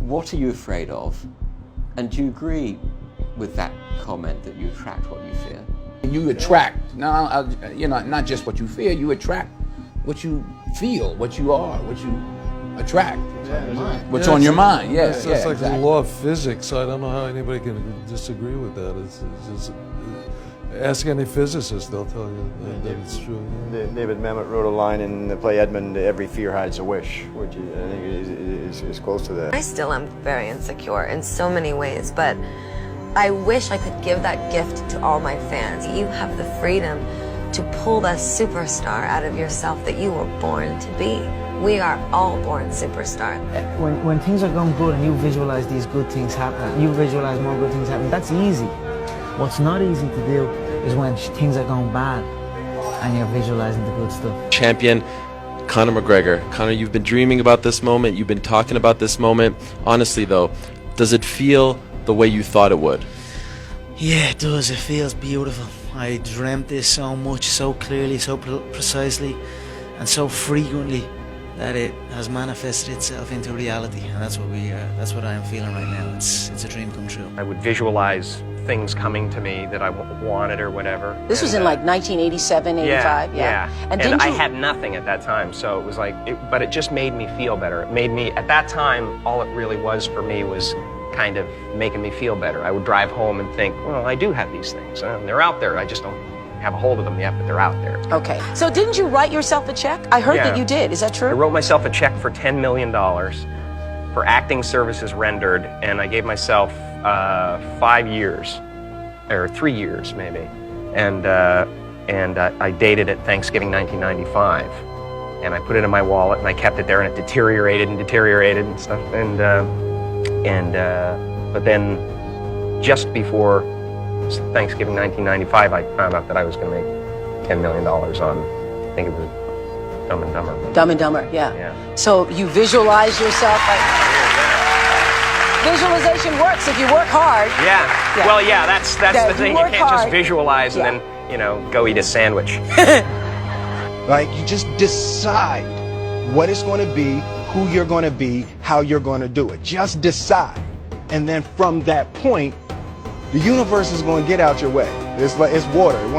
what are you afraid of? And do you agree with that comment that you attract what you fear? You attract, now, you know, not just what you fear, you attract what you feel, what you are, what you attract. What's on your mind, yeah. It's like exactly. the law of physics. I don't know how anybody can disagree with that. It's just, ask any physicist, they'll tell you that it's true. David Mamet wrote a line in the play Edmund, "Every fear hides a wish," which I think is close to that. I still am very insecure in so many ways, but I wish I could give that gift to all my fans. You have the freedom to pull the superstar out of yourself that you were born to be. We are all born superstars. When things are going good and you visualize these good things happen, you visualize more good things happen, that's easy. What's not easy to do is when things are going bad and you're visualizing the good stuff. Champion Conor McGregor. Conor, you've been dreaming about this moment, you've been talking about this moment. Honestly though, does it feel the way you thought it would? Yeah, it does. It feels beautiful. I dreamt this so much, so clearly, so precisely, and so frequently that it has manifested itself into reality. And that's what I am feeling right now. It's a dream come true. I would visualize things coming to me that I wanted or whatever. This was in like 1987, 85, yeah. And I had nothing at that time, so it was like, but it just made me feel better. It made me, at that time, all it really was for me was kind of making me feel better. I would drive home and think, well, I do have these things. They're out there. I just don't have a hold of them yet, but they're out there. Okay. So didn't you write yourself a check? I heard that you did. Is that true? I wrote myself a check for $10 million for acting services rendered, and I gave myself 5 years, or 3 years maybe. And I dated it Thanksgiving 1995. And I put it in my wallet, and I kept it there, and it deteriorated and stuff. But then, just before Thanksgiving 1995, I found out that I was going to make $10 million on, I think it was Dumb and Dumber. Dumb and Dumber, yeah. So you visualize yourself. Visualization works if you work hard. Yeah. Well, yeah, that's the thing. You can't just visualize and then, you know, go eat a sandwich. Like, you just decide what it's going to be, who you're going to be, how you're going to do it. Just decide. And then from that point, the universe is going to get out your way. It's like, it's water. It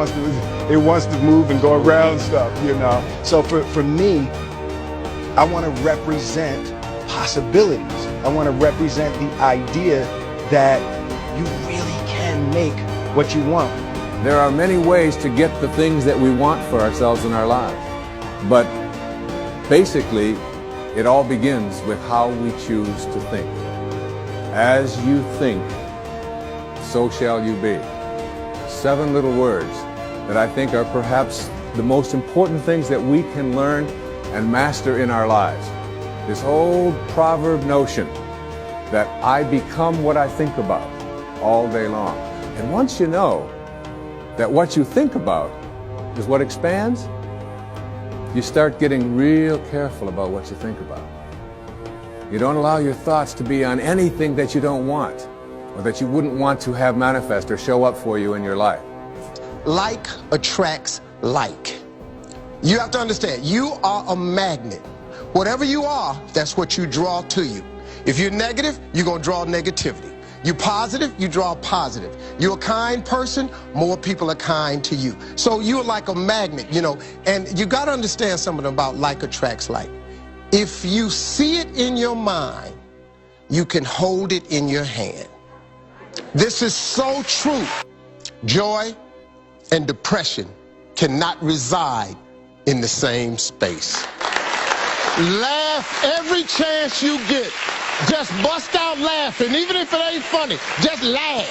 wants to move and go around stuff, you know. So for me, I want to represent possibilities. I want to represent the idea that you really can make what you want. There are many ways to get the things that we want for ourselves in our lives. But basically, it all begins with how we choose to think. As you think, so shall you be. 7 little words that I think are perhaps the most important things that we can learn and master in our lives. This old proverb notion that I become what I think about all day long. And once you know that what you think about is what expands, you start getting real careful about what you think about. You don't allow your thoughts to be on anything that you don't want or that you wouldn't want to have manifest or show up for you in your life. Like attracts like. You have to understand, you are a magnet. Whatever you are, that's what you draw to you. If you're negative, you're going to draw negativity. You're positive, you draw positive. You're a kind person, more people are kind to you. So you're like a magnet, you know, and you got to understand something about like attracts like. If you see it in your mind, you can hold it in your hand. This is so true. Joy and depression cannot reside in the same space. Laugh every chance you get. Just bust out laughing, even if it ain't funny. Just laugh.